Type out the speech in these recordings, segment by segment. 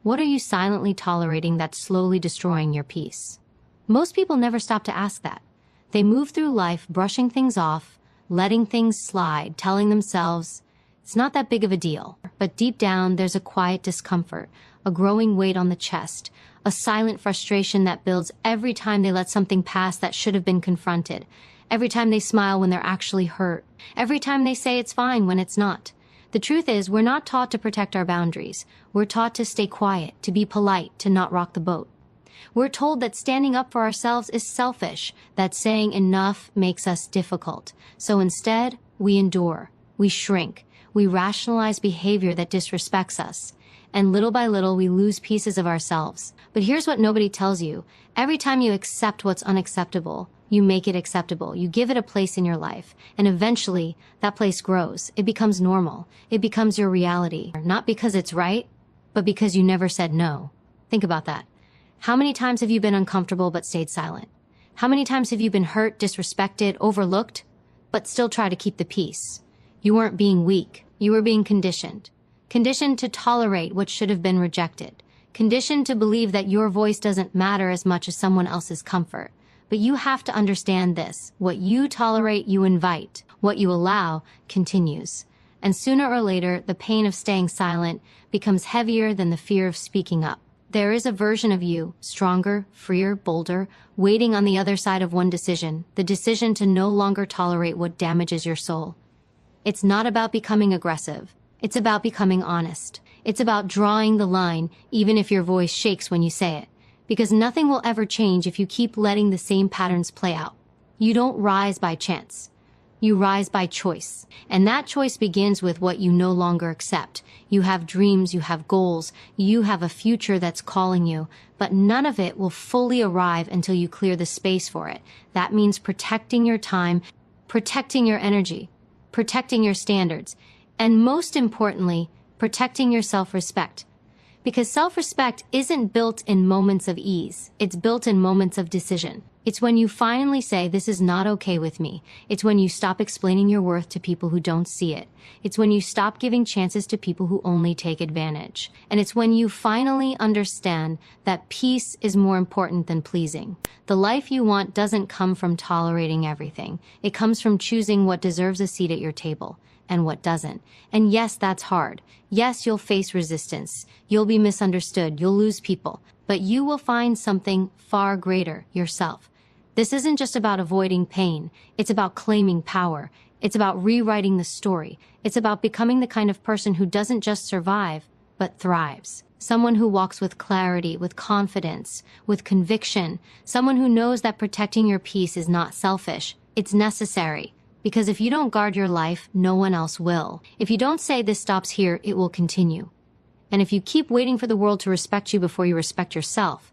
What are you silently tolerating that's slowly destroying your peace? Most people never stop to ask that. They move through life brushing things off, letting things slide, telling themselves, it's not that big of a deal. But deep down, there's a quiet discomfort, a growing weight on the chest, a silent frustration that builds every time they let something pass that should have been confronted, every time they smile when they're actually hurt, every time they say it's fine when it's not. The truth is, we're not taught to protect our boundaries. We're taught to stay quiet, to be polite, to not rock the boat. We're told that standing up for ourselves is selfish, that saying enough makes us difficult. So instead, we endure, we shrink, we rationalize behavior that disrespects us. And little by little, we lose pieces of ourselves. But here's what nobody tells you. Every time you accept what's unacceptable, you make it acceptable. You give it a place in your life. And eventually, that place grows. It becomes normal. It becomes your reality. Not because it's right, but because you never said no. Think about that. How many times have you been uncomfortable but stayed silent? How many times have you been hurt, disrespected, overlooked, but still try to keep the peace? You weren't being weak. You were being conditioned. Conditioned to tolerate what should have been rejected. Conditioned to believe that your voice doesn't matter as much as someone else's comfort. But you have to understand this. What you tolerate, you invite. What you allow continues. And sooner or later, the pain of staying silent becomes heavier than the fear of speaking up. There is a version of you, stronger, freer, bolder, waiting on the other side of one decision, the decision to no longer tolerate what damages your soul. It's not about becoming aggressive. It's about becoming honest. It's about drawing the line, even if your voice shakes when you say it. Because nothing will ever change if you keep letting the same patterns play out. You don't rise by chance. You rise by choice. And that choice begins with what you no longer accept. You have dreams, you have goals, you have a future that's calling you, but none of it will fully arrive until you clear the space for it. That means protecting your time, protecting your energy, protecting your standards, and most importantly, protecting your self-respect. Because self-respect isn't built in moments of ease. It's built in moments of decision. It's when you finally say, this is not okay with me. It's when you stop explaining your worth to people who don't see it. It's when you stop giving chances to people who only take advantage. And it's when you finally understand that peace is more important than pleasing. The life you want doesn't come from tolerating everything. It comes from choosing what deserves a seat at your table and what doesn't. And yes, that's hard. Yes, you'll face resistance. You'll be misunderstood. You'll lose people. But you will find something far greater, yourself. This isn't just about avoiding pain. It's about claiming power. It's about rewriting the story. It's about becoming the kind of person who doesn't just survive, but thrives. Someone who walks with clarity, with confidence, with conviction. Someone who knows that protecting your peace is not selfish. It's necessary. Because if you don't guard your life, no one else will. If you don't say this stops here, it will continue. And if you keep waiting for the world to respect you before you respect yourself,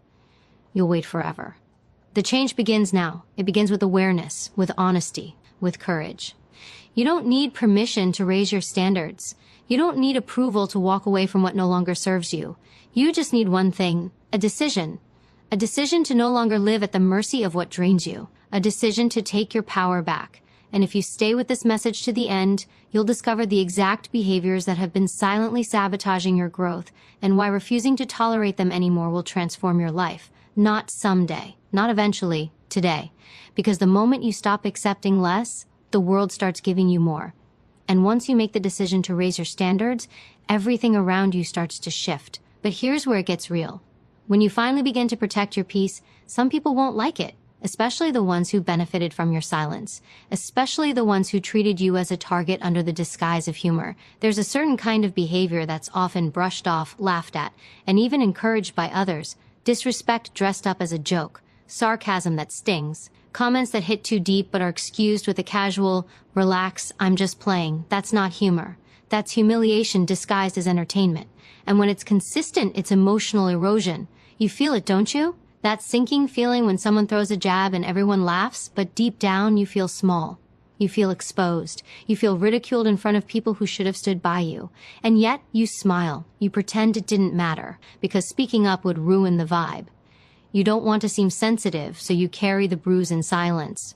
you'll wait forever. The change begins now. It begins with awareness, with honesty, with courage. You don't need permission to raise your standards. You don't need approval to walk away from what no longer serves you. You just need one thing, a decision. A decision to no longer live at the mercy of what drains you. A decision to take your power back. And if you stay with this message to the end, you'll discover the exact behaviors that have been silently sabotaging your growth and why refusing to tolerate them anymore will transform your life. Not someday, not eventually, today. Because the moment you stop accepting less, the world starts giving you more. And once you make the decision to raise your standards, everything around you starts to shift. But here's where it gets real. When you finally begin to protect your peace, some people won't like it. Especially the ones who benefited from your silence. Especially the ones who treated you as a target under the disguise of humor. There's a certain kind of behavior that's often brushed off, laughed at, and even encouraged by others. Disrespect dressed up as a joke. Sarcasm that stings. Comments that hit too deep but are excused with a casual, relax, I'm just playing. That's not humor. That's humiliation disguised as entertainment. And when it's consistent, it's emotional erosion. You feel it, don't you? That sinking feeling when someone throws a jab and everyone laughs, but deep down you feel small. You feel exposed. You feel ridiculed in front of people who should have stood by you. And yet you smile. You pretend it didn't matter, because speaking up would ruin the vibe. You don't want to seem sensitive, so you carry the bruise in silence.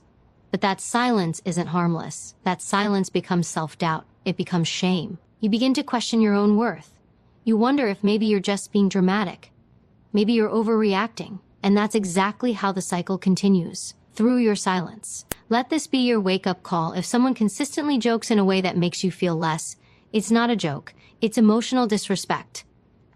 But that silence isn't harmless. That silence becomes self-doubt. It becomes shame. You begin to question your own worth. You wonder if maybe you're just being dramatic. Maybe you're overreacting, and that's exactly how the cycle continues, through your silence. Let this be your wake-up call. If someone consistently jokes in a way that makes you feel less, it's not a joke, it's emotional disrespect.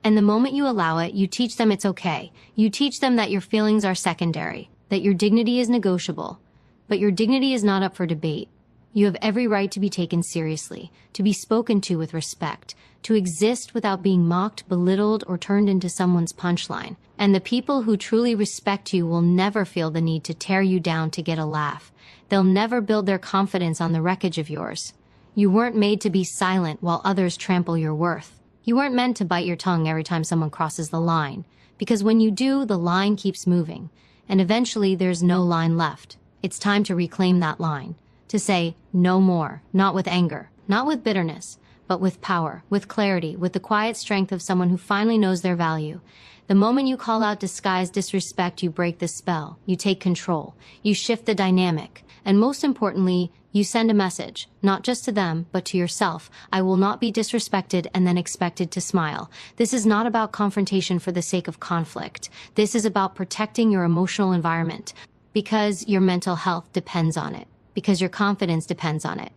And the moment you allow it, you teach them it's okay. You teach them that your feelings are secondary, that your dignity is negotiable. But your dignity is not up for debate. You have every right to be taken seriously, to be spoken to with respect, to exist without being mocked, belittled, or turned into someone's punchline. And the people who truly respect you will never feel the need to tear you down to get a laugh. They'll never build their confidence on the wreckage of yours. You weren't made to be silent while others trample your worth. You weren't meant to bite your tongue every time someone crosses the line, because when you do, the line keeps moving, and eventually there's no line left. It's time to reclaim that line, to say no more, not with anger, not with bitterness, but with power, with clarity, with the quiet strength of someone who finally knows their value. The moment you call out disguised disrespect, you break the spell, you take control, you shift the dynamic, and most importantly, you send a message, not just to them, but to yourself. I will not be disrespected and then expected to smile. This is not about confrontation for the sake of conflict. This is about protecting your emotional environment, because your mental health depends on it, because your confidence depends on it,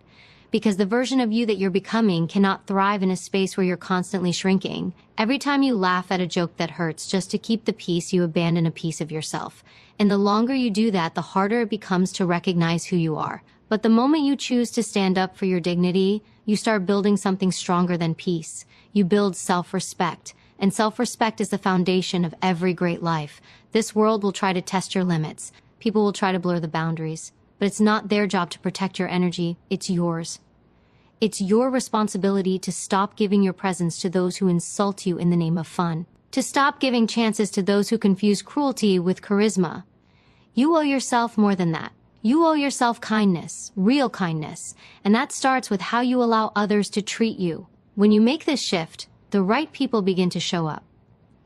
because the version of you that you're becoming cannot thrive in a space where you're constantly shrinking. Every time you laugh at a joke that hurts just to keep the peace, you abandon a piece of yourself. And the longer you do that, the harder it becomes to recognize who you are. But the moment you choose to stand up for your dignity, you start building something stronger than peace. You build self-respect. And self-respect is the foundation of every great life. This world will try to test your limits. People will try to blur the boundaries. But it's not their job to protect your energy, it's yours. It's your responsibility to stop giving your presence to those who insult you in the name of fun. To stop giving chances to those who confuse cruelty with charisma. You owe yourself more than that. You owe yourself kindness, real kindness, and that starts with how you allow others to treat you. When you make this shift, the right people begin to show up.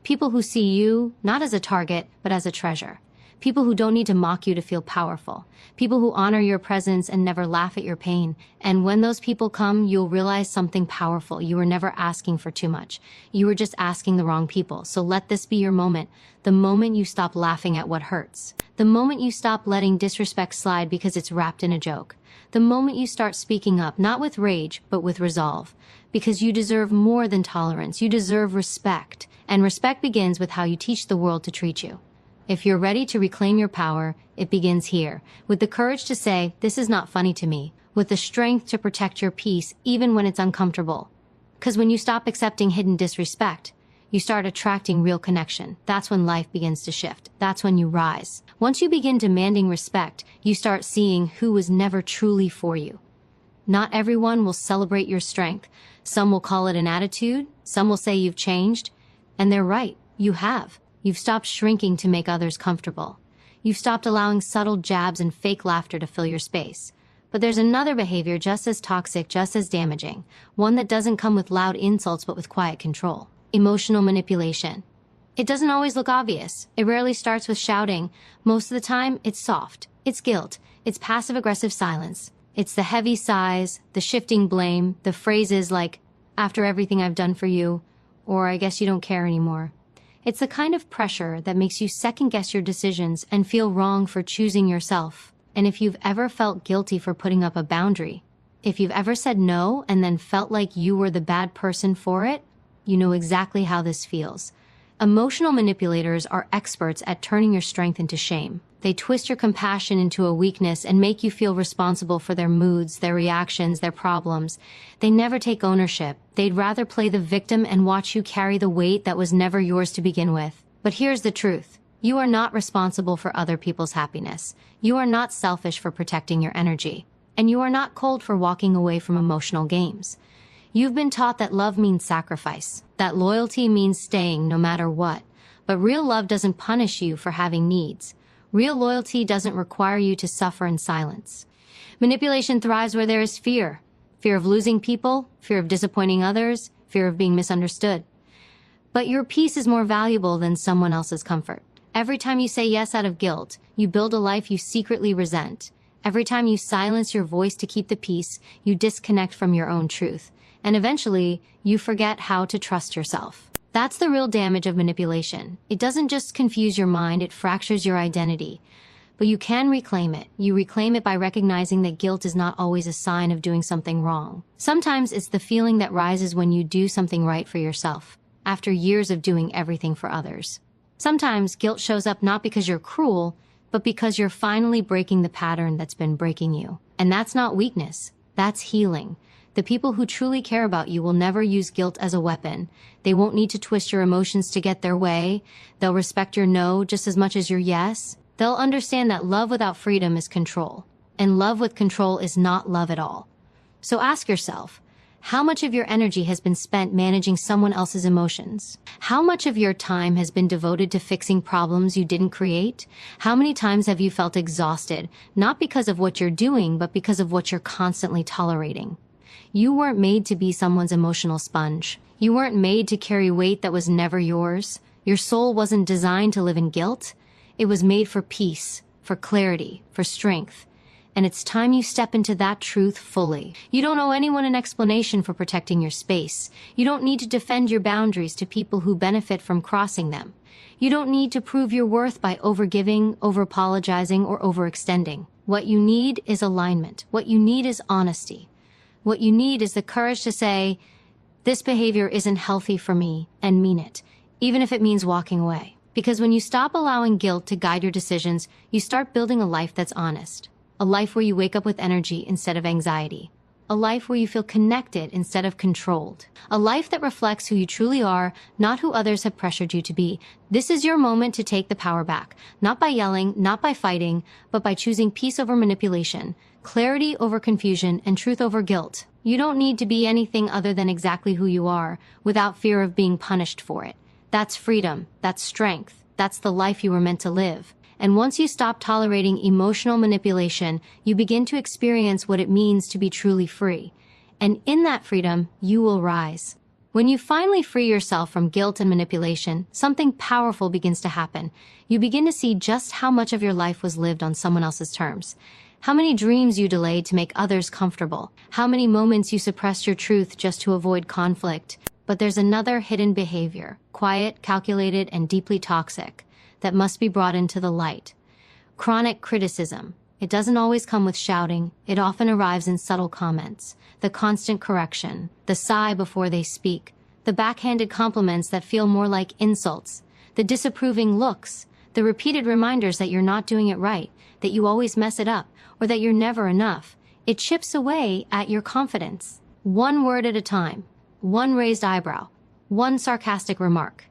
People who see you not as a target, but as a treasure. People who don't need to mock you to feel powerful. People who honor your presence and never laugh at your pain. And when those people come, you'll realize something powerful. You were never asking for too much. You were just asking the wrong people. So let this be your moment. The moment you stop laughing at what hurts. The moment you stop letting disrespect slide because it's wrapped in a joke. The moment you start speaking up, not with rage, but with resolve. Because you deserve more than tolerance. You deserve respect. And respect begins with how you teach the world to treat you. If you're ready to reclaim your power, it begins here, with the courage to say, this is not funny to me, with the strength to protect your peace even when it's uncomfortable. Because when you stop accepting hidden disrespect, you start attracting real connection. That's when life begins to shift. That's when you rise. Once you begin demanding respect, you start seeing who was never truly for you. Not everyone will celebrate your strength. Some will call it an attitude. Some will say you've changed. And they're right. You have. You've stopped shrinking to make others comfortable. You've stopped allowing subtle jabs and fake laughter to fill your space. But there's another behavior just as toxic, just as damaging. One that doesn't come with loud insults but with quiet control. Emotional manipulation. It doesn't always look obvious. It rarely starts with shouting. Most of the time, it's soft. It's guilt. It's passive-aggressive silence. It's the heavy sighs, the shifting blame, the phrases like, after everything I've done for you, or I guess you don't care anymore. It's the kind of pressure that makes you second-guess your decisions and feel wrong for choosing yourself. And if you've ever felt guilty for putting up a boundary, if you've ever said no and then felt like you were the bad person for it, you know exactly how this feels. Emotional manipulators are experts at turning your strength into shame. They twist your compassion into a weakness and make you feel responsible for their moods, their reactions, their problems. They never take ownership. They'd rather play the victim and watch you carry the weight that was never yours to begin with. But here's the truth. You are not responsible for other people's happiness. You are not selfish for protecting your energy. And you are not cold for walking away from emotional games. You've been taught that love means sacrifice, that loyalty means staying no matter what. But real love doesn't punish you for having needs. Real loyalty doesn't require you to suffer in silence. Manipulation thrives where there is fear. Fear of losing people, fear of disappointing others, fear of being misunderstood. But your peace is more valuable than someone else's comfort. Every time you say yes out of guilt, you build a life you secretly resent. Every time you silence your voice to keep the peace, you disconnect from your own truth. And eventually, you forget how to trust yourself. That's the real damage of manipulation. It doesn't just confuse your mind, it fractures your identity. But you can reclaim it. You reclaim it by recognizing that guilt is not always a sign of doing something wrong. Sometimes it's the feeling that rises when you do something right for yourself, after years of doing everything for others. Sometimes guilt shows up not because you're cruel, but because you're finally breaking the pattern that's been breaking you. And that's not weakness, that's healing. The people who truly care about you will never use guilt as a weapon. They won't need to twist your emotions to get their way. They'll respect your no just as much as your yes. They'll understand that love without freedom is control, and love with control is not love at all. So ask yourself, how much of your energy has been spent managing someone else's emotions? How much of your time has been devoted to fixing problems you didn't create? How many times have you felt exhausted, not because of what you're doing, but because of what you're constantly tolerating? You weren't made to be someone's emotional sponge. You weren't made to carry weight that was never yours. Your soul wasn't designed to live in guilt. It was made for peace, for clarity, for strength. And it's time you step into that truth fully. You don't owe anyone an explanation for protecting your space. You don't need to defend your boundaries to people who benefit from crossing them. You don't need to prove your worth by overgiving, over-apologizing, or overextending. What you need is alignment. What you need is honesty. What you need is the courage to say, this behavior isn't healthy for me, and mean it, even if it means walking away. Because when you stop allowing guilt to guide your decisions, you start building a life that's honest. A life where you wake up with energy instead of anxiety. A life where you feel connected instead of controlled. A life that reflects who you truly are, not who others have pressured you to be. This is your moment to take the power back. Not by yelling, not by fighting, but by choosing peace over manipulation, clarity over confusion, and truth over guilt. You don't need to be anything other than exactly who you are, without fear of being punished for it. That's freedom, that's strength, that's the life you were meant to live. And once you stop tolerating emotional manipulation, you begin to experience what it means to be truly free. And in that freedom, you will rise. When you finally free yourself from guilt and manipulation, something powerful begins to happen. You begin to see just how much of your life was lived on someone else's terms. How many dreams you delayed to make others comfortable. How many moments you suppressed your truth just to avoid conflict. But there's another hidden behavior, quiet, calculated, and deeply toxic, that must be brought into the light. Chronic criticism. It doesn't always come with shouting. It often arrives in subtle comments. The constant correction, the sigh before they speak, the backhanded compliments that feel more like insults, the disapproving looks, the repeated reminders that you're not doing it right, that you always mess it up, or that you're never enough. It chips away at your confidence. One word at a time. One raised eyebrow, one sarcastic remark.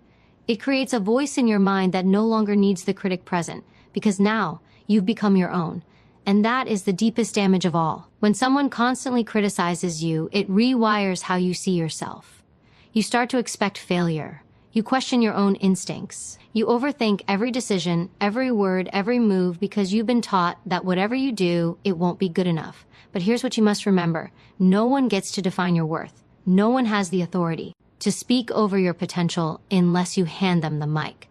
It creates a voice in your mind that no longer needs the critic present, because now you've become your own. And that is the deepest damage of all. When someone constantly criticizes you, it rewires how you see yourself. You start to expect failure. You question your own instincts. You overthink every decision, every word, every move, because you've been taught that whatever you do, it won't be good enough. But here's what you must remember. No one gets to define your worth. No one has the authority to speak over your potential unless you hand them the mic.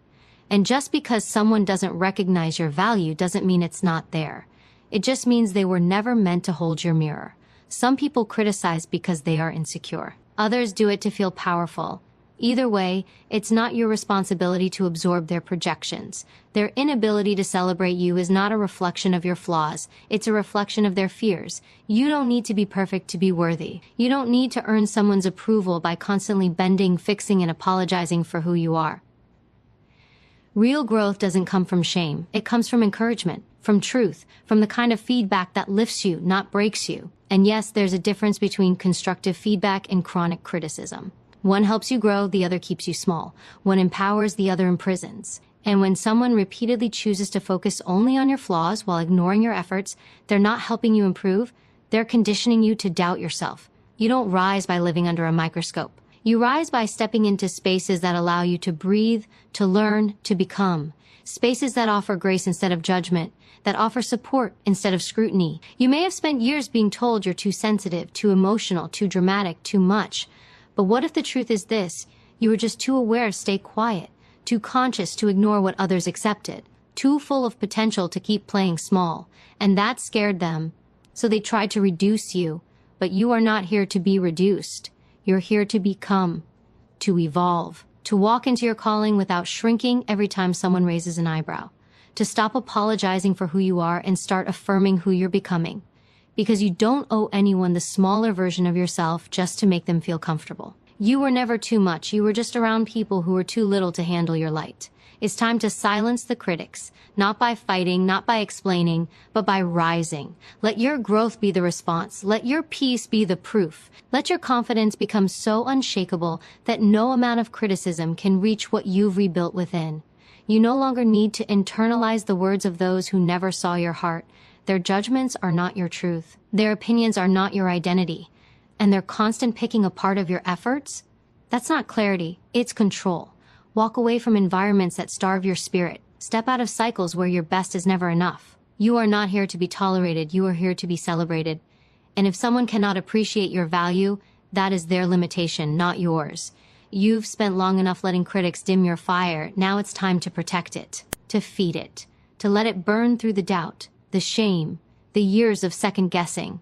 And just because someone doesn't recognize your value doesn't mean it's not there. It just means they were never meant to hold your mirror. Some people criticize because they are insecure. Others do it to feel powerful. Either way, it's not your responsibility to absorb their projections. Their inability to celebrate you is not a reflection of your flaws. It's a reflection of their fears. You don't need to be perfect to be worthy. You don't need to earn someone's approval by constantly bending, fixing, and apologizing for who you are. Real growth doesn't come from shame. It comes from encouragement, from truth, from the kind of feedback that lifts you, not breaks you. And yes, there's a difference between constructive feedback and chronic criticism. One helps you grow, the other keeps you small. One empowers, the other imprisons. And when someone repeatedly chooses to focus only on your flaws while ignoring your efforts, they're not helping you improve. They're conditioning you to doubt yourself. You don't rise by living under a microscope. You rise by stepping into spaces that allow you to breathe, to learn, to become. Spaces that offer grace instead of judgment, that offer support instead of scrutiny. You may have spent years being told you're too sensitive, too emotional, too dramatic, too much. But what if the truth is this? You were just too aware to stay quiet, too conscious to ignore what others accepted, too full of potential to keep playing small. And that scared them. So they tried to reduce you. But you are not here to be reduced. You're here to become, to evolve, to walk into your calling without shrinking every time someone raises an eyebrow, to stop apologizing for who you are and start affirming who you're becoming. Because you don't owe anyone the smaller version of yourself just to make them feel comfortable. You were never too much. You were just around people who were too little to handle your light. It's time to silence the critics, not by fighting, not by explaining, but by rising. Let your growth be the response. Let your peace be the proof. Let your confidence become so unshakable that no amount of criticism can reach what you've rebuilt within. You no longer need to internalize the words of those who never saw your heart. Their judgments are not your truth. Their opinions are not your identity. And their constant picking apart of your efforts? That's not clarity, it's control. Walk away from environments that starve your spirit. Step out of cycles where your best is never enough. You are not here to be tolerated, you are here to be celebrated. And if someone cannot appreciate your value, that is their limitation, not yours. You've spent long enough letting critics dim your fire. Now it's time to protect it, to feed it, to let it burn through the doubt, the shame, the years of second guessing.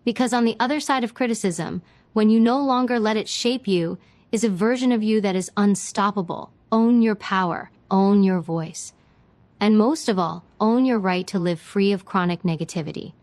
Because on the other side of criticism, when you no longer let it shape you, is a version of you that is unstoppable. Own your power, own your voice. And most of all, own your right to live free of chronic negativity.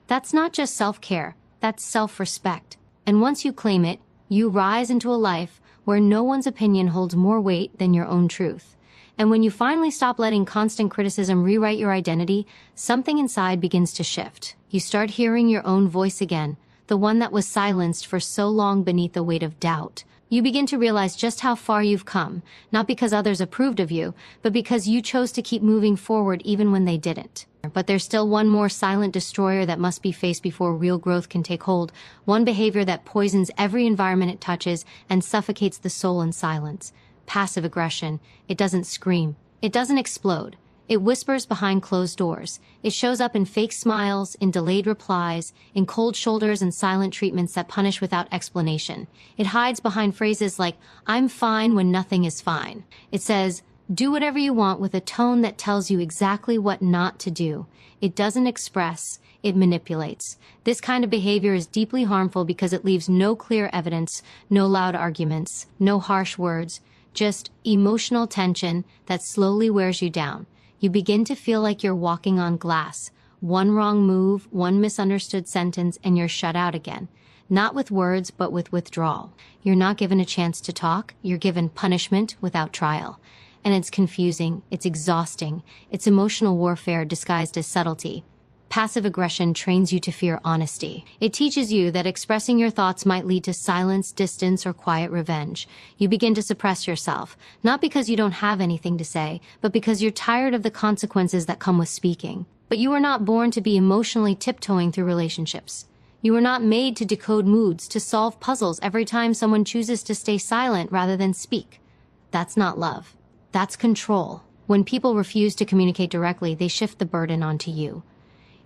That's not just self-care, that's self-respect. And once you claim it, you rise into a life where no one's opinion holds more weight than your own truth. And when you finally stop letting constant criticism rewrite your identity, something inside begins to shift. You start hearing your own voice again, the one that was silenced for so long beneath the weight of doubt. You begin to realize just how far you've come, not because others approved of you, but because you chose to keep moving forward even when they didn't. But there's still one more silent destroyer that must be faced before real growth can take hold, one behavior that poisons every environment it touches and suffocates the soul in silence. Passive aggression. It doesn't scream. It doesn't explode. It whispers behind closed doors. It shows up in fake smiles, in delayed replies, in cold shoulders and silent treatments that punish without explanation. It hides behind phrases like, "I'm fine," when nothing is fine. It says, "Do whatever you want," with a tone that tells you exactly what not to do. It doesn't express, it manipulates. This kind of behavior is deeply harmful because it leaves no clear evidence, no loud arguments, no harsh words, just emotional tension that slowly wears you down. You begin to feel like you're walking on glass. One wrong move, one misunderstood sentence, and you're shut out again. Not with words, but with withdrawal. You're not given a chance to talk. You're given punishment without trial. And it's confusing. It's exhausting. It's emotional warfare disguised as subtlety. Passive aggression trains you to fear honesty. It teaches you that expressing your thoughts might lead to silence, distance, or quiet revenge. You begin to suppress yourself, not because you don't have anything to say, but because you're tired of the consequences that come with speaking. But you were not born to be emotionally tiptoeing through relationships. You were not made to decode moods, to solve puzzles every time someone chooses to stay silent rather than speak. That's not love. That's control. When people refuse to communicate directly, they shift the burden onto you.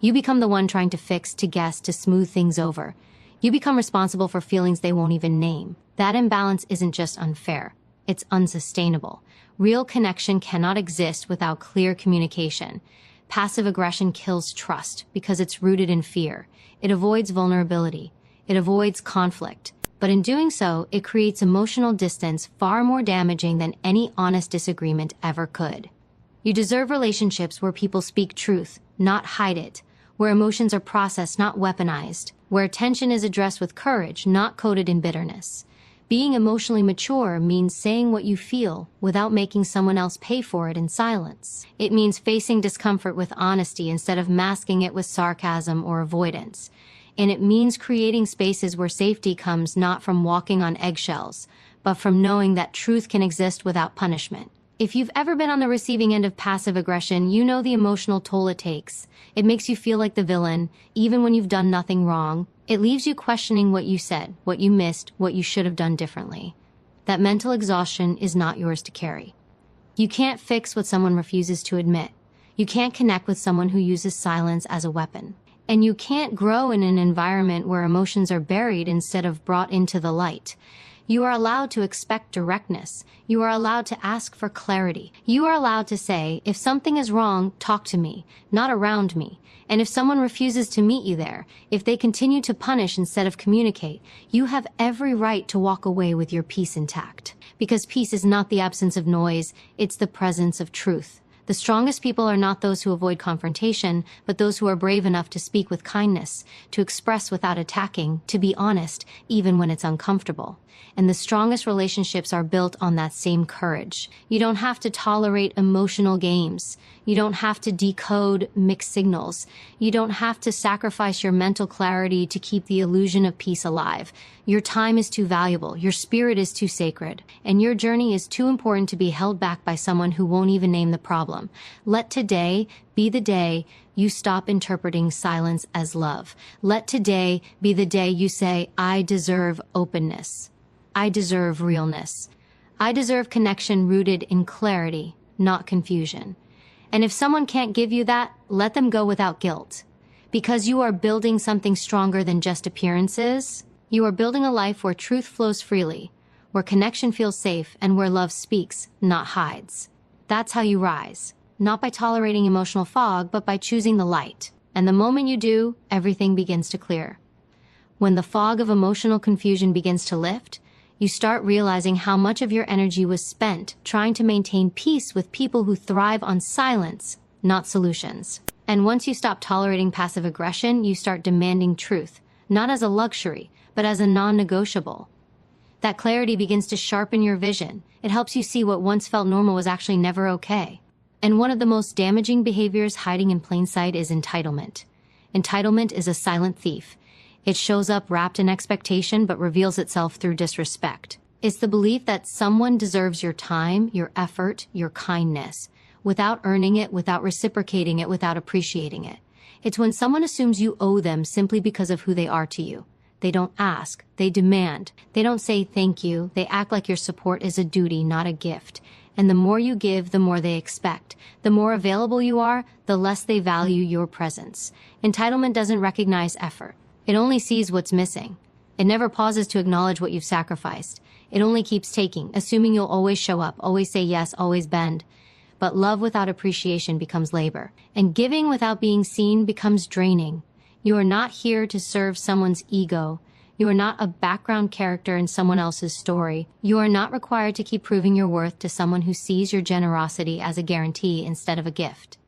You become the one trying to fix, to guess, to smooth things over. You become responsible for feelings they won't even name. That imbalance isn't just unfair. It's unsustainable. Real connection cannot exist without clear communication. Passive aggression kills trust because it's rooted in fear. It avoids vulnerability. It avoids conflict. But in doing so, it creates emotional distance far more damaging than any honest disagreement ever could. You deserve relationships where people speak truth, not hide it, where emotions are processed, not weaponized, where tension is addressed with courage, not coated in bitterness. Being emotionally mature means saying what you feel without making someone else pay for it in silence. It means facing discomfort with honesty instead of masking it with sarcasm or avoidance. And it means creating spaces where safety comes not from walking on eggshells, but from knowing that truth can exist without punishment. If you've ever been on the receiving end of passive aggression, you know the emotional toll it takes. It makes you feel like the villain, even when you've done nothing wrong. It leaves you questioning what you said, what you missed, what you should have done differently. That mental exhaustion is not yours to carry. You can't fix what someone refuses to admit. You can't connect with someone who uses silence as a weapon. And you can't grow in an environment where emotions are buried instead of brought into the light. You are allowed to expect directness. You are allowed to ask for clarity. You are allowed to say, if something is wrong, talk to me, not around me. And if someone refuses to meet you there, if they continue to punish instead of communicate, you have every right to walk away with your peace intact. Because peace is not the absence of noise, it's the presence of truth. The strongest people are not those who avoid confrontation, but those who are brave enough to speak with kindness, to express without attacking, to be honest, even when it's uncomfortable. And the strongest relationships are built on that same courage. You don't have to tolerate emotional games. You don't have to decode mixed signals. You don't have to sacrifice your mental clarity to keep the illusion of peace alive. Your time is too valuable. Your spirit is too sacred. And your journey is too important to be held back by someone who won't even name the problem. Let today be the day you stop interpreting silence as love. Let today be the day you say, I deserve openness. I deserve realness. I deserve connection rooted in clarity, not confusion. And if someone can't give you that, let them go without guilt. Because you are building something stronger than just appearances. You are building a life where truth flows freely, where connection feels safe, and where love speaks, not hides. That's how you rise. Not by tolerating emotional fog, but by choosing the light. And the moment you do, everything begins to clear. When the fog of emotional confusion begins to lift, you start realizing how much of your energy was spent trying to maintain peace with people who thrive on silence, not solutions. And once you stop tolerating passive aggression, you start demanding truth, not as a luxury, but as a non-negotiable. That clarity begins to sharpen your vision. It helps you see what once felt normal was actually never okay. And one of the most damaging behaviors hiding in plain sight is entitlement. Entitlement is a silent thief. It shows up wrapped in expectation but reveals itself through disrespect. It's the belief that someone deserves your time, your effort, your kindness, without earning it, without reciprocating it, without appreciating it. It's when someone assumes you owe them simply because of who they are to you. They don't ask, they demand. They don't say thank you, they act like your support is a duty, not a gift. And the more you give, the more they expect. The more available you are, the less they value your presence. Entitlement doesn't recognize effort. It only sees what's missing. It never pauses to acknowledge what you've sacrificed. It only keeps taking, assuming you'll always show up, always say yes, always bend. But love without appreciation becomes labor. And giving without being seen becomes draining. You are not here to serve someone's ego. You are not a background character in someone else's story. You are not required to keep proving your worth to someone who sees your generosity as a guarantee instead of a gift.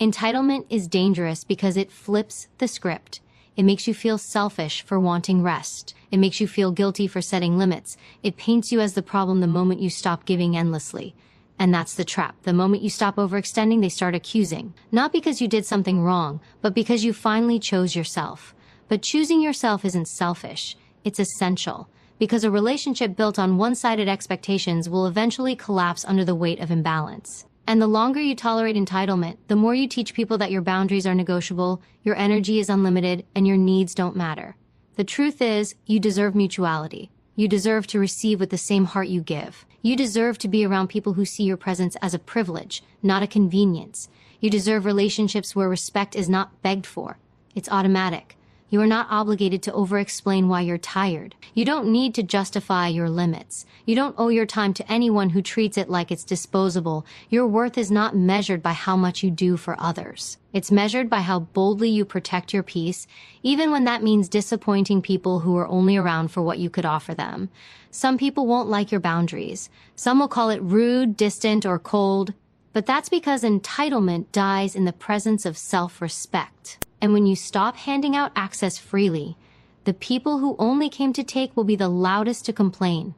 Entitlement is dangerous because it flips the script. It makes you feel selfish for wanting rest. It makes you feel guilty for setting limits. It paints you as the problem the moment you stop giving endlessly. And that's the trap. The moment you stop overextending, they start accusing. Not because you did something wrong, but because you finally chose yourself. But choosing yourself isn't selfish. It's essential. Because a relationship built on one-sided expectations will eventually collapse under the weight of imbalance. And the longer you tolerate entitlement, the more you teach people that your boundaries are negotiable, your energy is unlimited, and your needs don't matter. The truth is, you deserve mutuality. You deserve to receive with the same heart you give. You deserve to be around people who see your presence as a privilege, not a convenience. You deserve relationships where respect is not begged for. It's automatic. You are not obligated to over-explain why you're tired. You don't need to justify your limits. You don't owe your time to anyone who treats it like it's disposable. Your worth is not measured by how much you do for others. It's measured by how boldly you protect your peace, even when that means disappointing people who are only around for what you could offer them. Some people won't like your boundaries. Some will call it rude, distant, or cold. But that's because entitlement dies in the presence of self-respect. And when you stop handing out access freely, the people who only came to take will be the loudest to complain.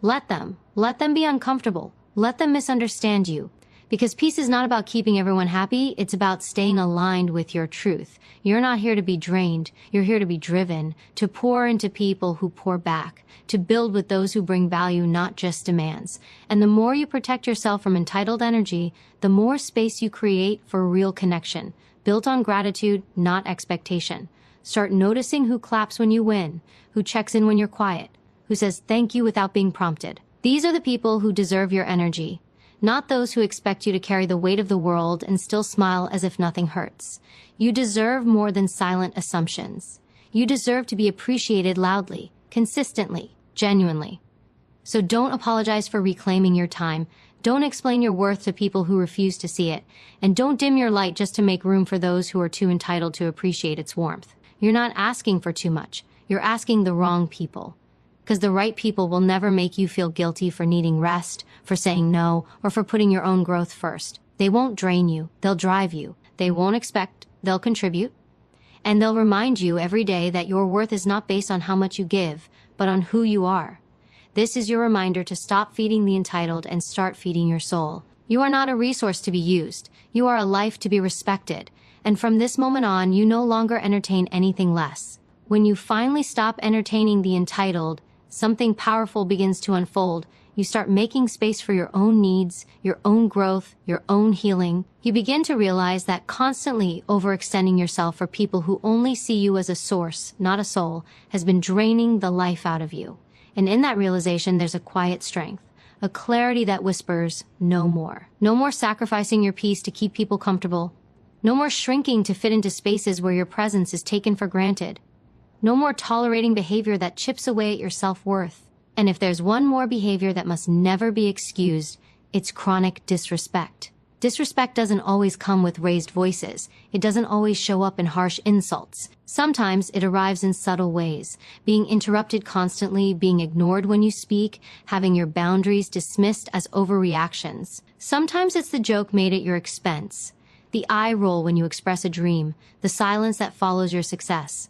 Let them be uncomfortable. Let them misunderstand you. Because peace is not about keeping everyone happy, it's about staying aligned with your truth. You're not here to be drained, you're here to be driven, to pour into people who pour back, to build with those who bring value, not just demands. And the more you protect yourself from entitled energy, the more space you create for real connection. Built on gratitude, not expectation. Start noticing who claps when you win, who checks in when you're quiet, who says thank you without being prompted. These are the people who deserve your energy, not those who expect you to carry the weight of the world and still smile as if nothing hurts. You deserve more than silent assumptions. You deserve to be appreciated loudly, consistently, genuinely. So don't apologize for reclaiming your time. Don't explain your worth to people who refuse to see it. And don't dim your light just to make room for those who are too entitled to appreciate its warmth. You're not asking for too much. You're asking the wrong people. Because the right people will never make you feel guilty for needing rest, for saying no, or for putting your own growth first. They won't drain you. They'll drive you. They won't expect. They'll contribute. And they'll remind you every day that your worth is not based on how much you give, but on who you are. This is your reminder to stop feeding the entitled and start feeding your soul. You are not a resource to be used. You are a life to be respected. And from this moment on, you no longer entertain anything less. When you finally stop entertaining the entitled, something powerful begins to unfold. You start making space for your own needs, your own growth, your own healing. You begin to realize that constantly overextending yourself for people who only see you as a source, not a soul, has been draining the life out of you. And in that realization, there's a quiet strength, a clarity that whispers, no more. No more sacrificing your peace to keep people comfortable. No more shrinking to fit into spaces where your presence is taken for granted. No more tolerating behavior that chips away at your self-worth. And if there's one more behavior that must never be excused, it's chronic disrespect. Disrespect doesn't always come with raised voices. It doesn't always show up in harsh insults. Sometimes it arrives in subtle ways, being interrupted constantly, being ignored when you speak, having your boundaries dismissed as overreactions. Sometimes it's the joke made at your expense, the eye roll when you express a dream, the silence that follows your success.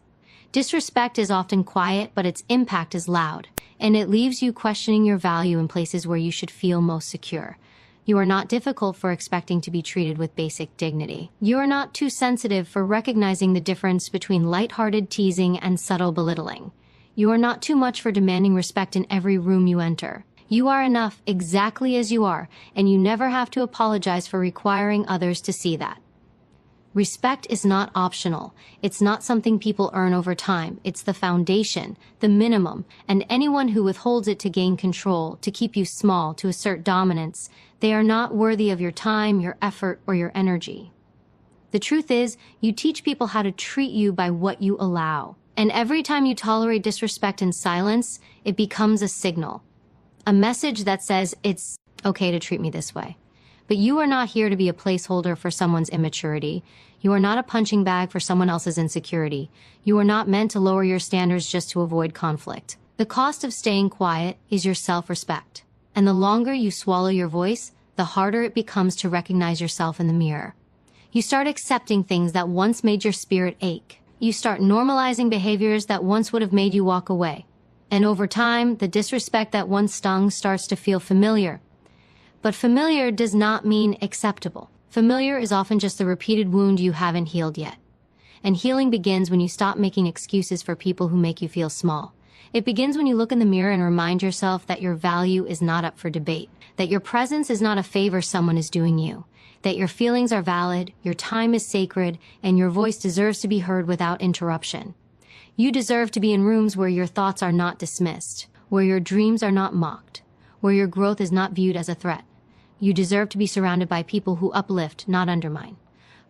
Disrespect is often quiet, but its impact is loud, and it leaves you questioning your value in places where you should feel most secure. You are not difficult for expecting to be treated with basic dignity. You are not too sensitive for recognizing the difference between lighthearted teasing and subtle belittling. You are not too much for demanding respect in every room you enter. You are enough exactly as you are, and you never have to apologize for requiring others to see that. Respect is not optional. It's not something people earn over time. It's the foundation, the minimum, and anyone who withholds it to gain control, to keep you small, to assert dominance, they are not worthy of your time, your effort, or your energy. The truth is, you teach people how to treat you by what you allow. And every time you tolerate disrespect in silence, it becomes a signal. A message that says it's okay to treat me this way. But you are not here to be a placeholder for someone's immaturity. You are not a punching bag for someone else's insecurity. You are not meant to lower your standards just to avoid conflict. The cost of staying quiet is your self-respect. And the longer you swallow your voice, the harder it becomes to recognize yourself in the mirror. You start accepting things that once made your spirit ache. You start normalizing behaviors that once would have made you walk away. And over time, the disrespect that once stung starts to feel familiar. But familiar does not mean acceptable. Familiar is often just the repeated wound you haven't healed yet. And healing begins when you stop making excuses for people who make you feel small. It begins when you look in the mirror and remind yourself that your value is not up for debate, that your presence is not a favor someone is doing you, that your feelings are valid, your time is sacred, and your voice deserves to be heard without interruption. You deserve to be in rooms where your thoughts are not dismissed, where your dreams are not mocked, where your growth is not viewed as a threat. You deserve to be surrounded by people who uplift, not undermine,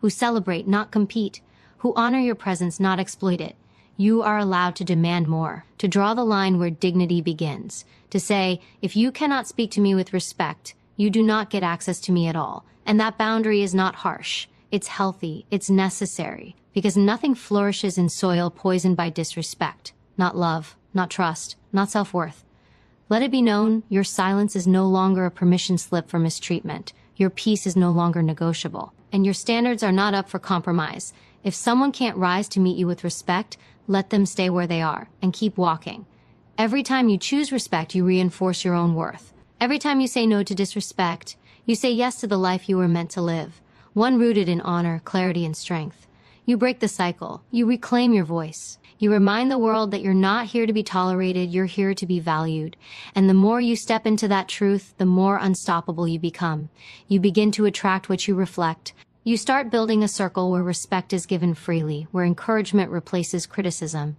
who celebrate, not compete, who honor your presence, not exploit it. You are allowed to demand more, to draw the line where dignity begins, to say, if you cannot speak to me with respect, you do not get access to me at all. And that boundary is not harsh. It's healthy. It's necessary. Because nothing flourishes in soil poisoned by disrespect, not love, not trust, not self-worth. Let it be known, your silence is no longer a permission slip for mistreatment. Your peace is no longer negotiable. And your standards are not up for compromise. If someone can't rise to meet you with respect, let them stay where they are and keep walking. Every time you choose respect, you reinforce your own worth. Every time you say no to disrespect, you say yes to the life you were meant to live, one rooted in honor, clarity, and strength. You break the cycle. You reclaim your voice. You remind the world that you're not here to be tolerated, you're here to be valued. And the more you step into that truth, the more unstoppable you become. You begin to attract what you reflect. You start building a circle where respect is given freely, where encouragement replaces criticism,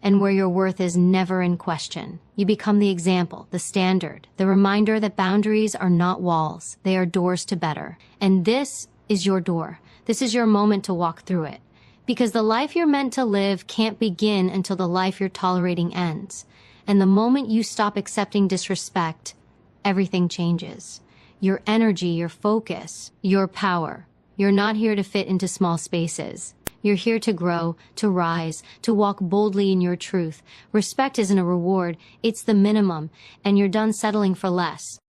and where your worth is never in question. You become the example, the standard, the reminder that boundaries are not walls, they are doors to better. And this is your door. This is your moment to walk through it. Because the life you're meant to live can't begin until the life you're tolerating ends. And the moment you stop accepting disrespect, everything changes. Your energy, your focus, your power. You're not here to fit into small spaces. You're here to grow, to rise, to walk boldly in your truth. Respect isn't a reward, it's the minimum, and you're done settling for less.